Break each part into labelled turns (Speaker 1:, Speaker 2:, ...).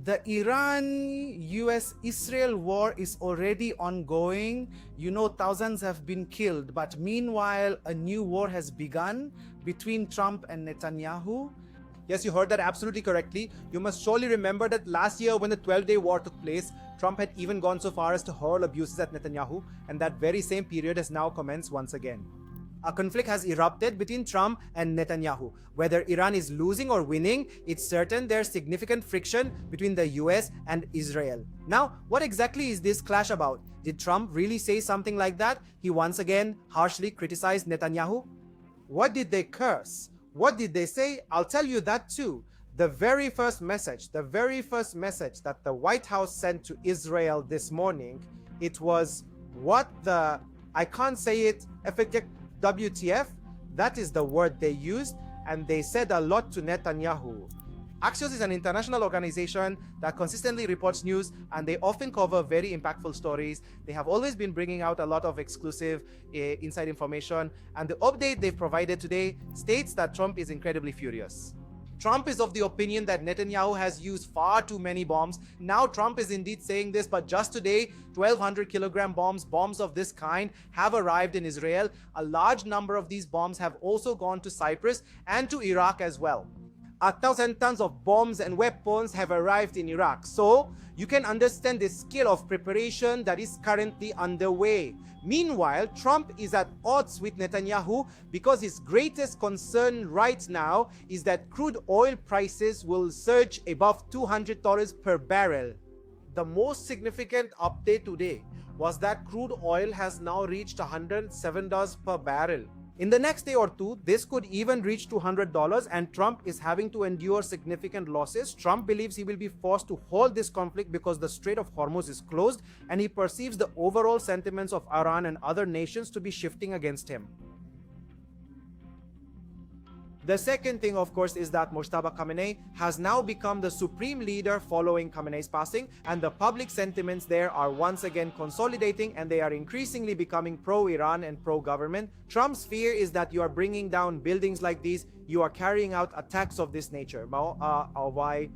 Speaker 1: The Iran-US-Israel war is already ongoing. You know, thousands have been killed. But meanwhile, a new war has begun between Trump and Netanyahu.
Speaker 2: Yes, you heard that absolutely correctly. You must surely remember that last year when the 12-day war took place, Trump had even gone so far as to hurl abuses at Netanyahu, and that very same period has now commenced once again. A conflict has erupted between Trump and Netanyahu. Whether Iran is losing or winning, it's certain there's significant friction between the US and Israel. Now, what exactly is this clash about? Did Trump really say something like that? He once again harshly criticized Netanyahu? What did they curse? What did they say? I'll tell you that too. The very first message that the White House sent to Israel this morning, it was I can't say it, WTF, that is the word they used, and they said a lot to Netanyahu. Axios is an international organization that consistently reports news, and they often cover very impactful stories. They have always been bringing out a lot of exclusive inside information, and the update they've provided today states that Trump is incredibly furious. Trump is of the opinion that Netanyahu has used far too many bombs. Now Trump is indeed saying this, but just today, 1,200 kilogram bombs of this kind have arrived in Israel. A large number of these bombs have also gone to Cyprus and to Iraq as well. 1,000 tons of bombs and weapons have arrived in Iraq. So you can understand the scale of preparation that is currently underway. Meanwhile, Trump is at odds with Netanyahu because his greatest concern right now is that crude oil prices will surge above $200 per barrel. The most significant update today was that crude oil has now reached $107 per barrel. In the next day or two, this could even reach $200, and Trump is having to endure significant losses. Trump believes he will be forced to hold this conflict because the Strait of Hormuz is closed, and he perceives the overall sentiments of Iran and other nations to be shifting against him. The second thing, of course, is that Mojtaba Khamenei has now become the supreme leader following Khamenei's passing, and the public sentiments there are once again consolidating, and they are increasingly becoming pro-Iran and pro-government. Trump's fear is that you are bringing down buildings like these, you are carrying out attacks of this nature. Why?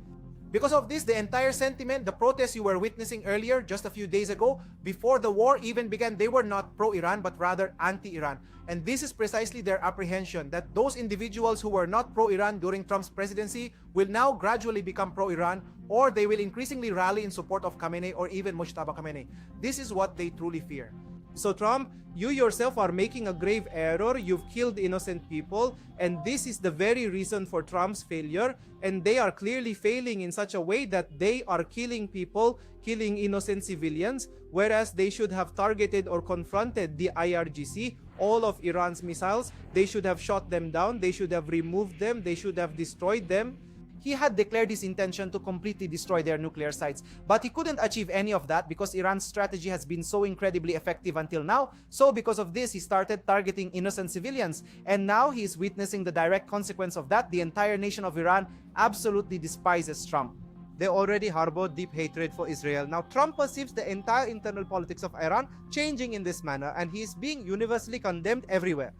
Speaker 2: Because of this, the entire sentiment, the protests you were witnessing earlier, just a few days ago, before the war even began, they were not pro-Iran, but rather anti-Iran. And this is precisely their apprehension, that those individuals who were not pro-Iran during Trump's presidency will now gradually become pro-Iran, or they will increasingly rally in support of Khamenei or even Mojtaba Khamenei. This is what they truly fear. So Trump, you yourself are making a grave error. You've killed innocent people, and this is the very reason for Trump's failure. And they are clearly failing in such a way that they are killing people, killing innocent civilians, whereas they should have targeted or confronted the IRGC, all of Iran's missiles. They should have shot them down, they should have removed them, they should have destroyed them. He had declared his intention to completely destroy their nuclear sites, but he couldn't achieve any of that because Iran's strategy has been so incredibly effective until now. So because of this, he started targeting innocent civilians, and now he is witnessing the direct consequence of that. The entire nation of Iran absolutely despises Trump. They already harbor deep hatred for Israel. Now Trump perceives the entire internal politics of Iran changing in this manner, and he is being universally condemned everywhere.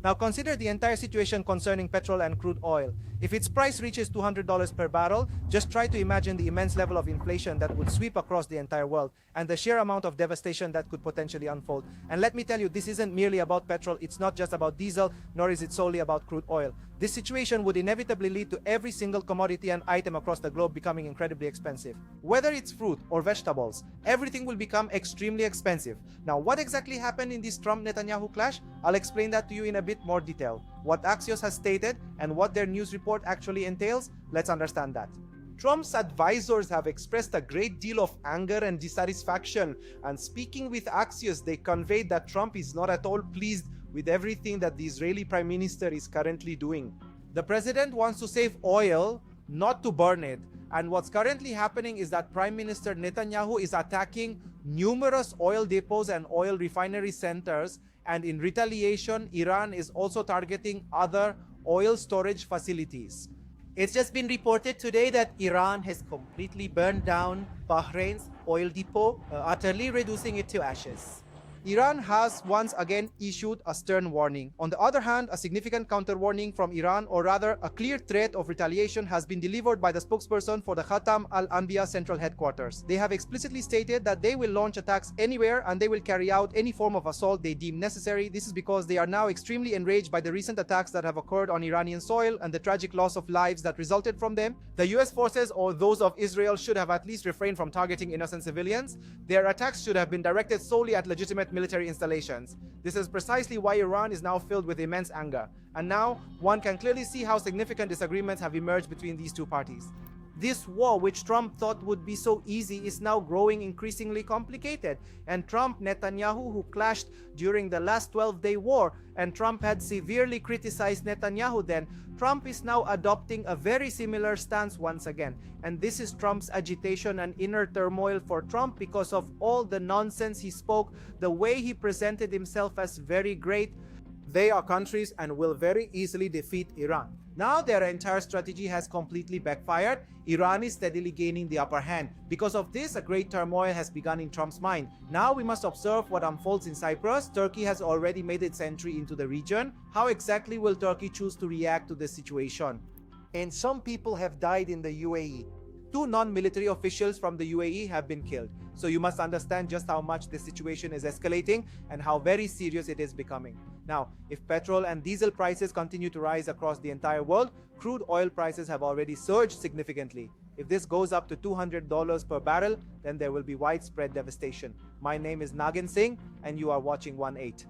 Speaker 2: Now consider the entire situation concerning petrol and crude oil. If its price reaches $200 per barrel, just try to imagine the immense level of inflation that would sweep across the entire world, and the sheer amount of devastation that could potentially unfold. And let me tell you, this isn't merely about petrol, it's not just about diesel, nor is it solely about crude oil. This situation would inevitably lead to every single commodity and item across the globe becoming incredibly expensive. Whether it's fruit or vegetables, everything will become extremely expensive. Now, what exactly happened in this Trump-Netanyahu clash? I'll explain that to you in a bit more detail. What Axios has stated and what their news report actually entails, let's understand that. Trump's advisors have expressed a great deal of anger and dissatisfaction, and speaking with Axios, they conveyed that Trump is not at all pleased with everything that the Israeli Prime Minister is currently doing. The president wants to save oil, not to burn it. And what's currently happening is that Prime Minister Netanyahu is attacking numerous oil depots and oil refinery centers, and in retaliation, Iran is also targeting other oil storage facilities. It's just been reported today that Iran has completely burned down Bahrain's oil depot, utterly reducing it to ashes. Iran has once again issued a stern warning. On the other hand, a significant counter-warning from Iran, or rather a clear threat of retaliation, has been delivered by the spokesperson for the Khatam al-Anbiya Central Headquarters. They have explicitly stated that they will launch attacks anywhere and they will carry out any form of assault they deem necessary. This is because they are now extremely enraged by the recent attacks that have occurred on Iranian soil and the tragic loss of lives that resulted from them. The US forces or those of Israel should have at least refrained from targeting innocent civilians. Their attacks should have been directed solely at legitimate military installations. This is precisely why Iran is now filled with immense anger. And now, one can clearly see how significant disagreements have emerged between these two parties. This war, which Trump thought would be so easy, is now growing increasingly complicated. And Trump-Netanyahu, who clashed during the last 12-day war, and Trump had severely criticized Netanyahu then, Trump is now adopting a very similar stance once again. And this is Trump's agitation and inner turmoil for Trump because of all the nonsense he spoke, the way he presented himself as very great. They are countries and will very easily defeat Iran. Now their entire strategy has completely backfired. Iran is steadily gaining the upper hand. Because of this, a great turmoil has begun in Trump's mind. Now we must observe what unfolds in Cyprus. Turkey has already made its entry into the region. How exactly will Turkey choose to react to this situation? And some people have died in the UAE. 2 non-military officials from the UAE have been killed. So you must understand just how much this situation is escalating and how very serious it is becoming. Now, if petrol and diesel prices continue to rise across the entire world, crude oil prices have already surged significantly. If this goes up to $200 per barrel, then there will be widespread devastation. My name is Nagin Singh and you are watching 1/8.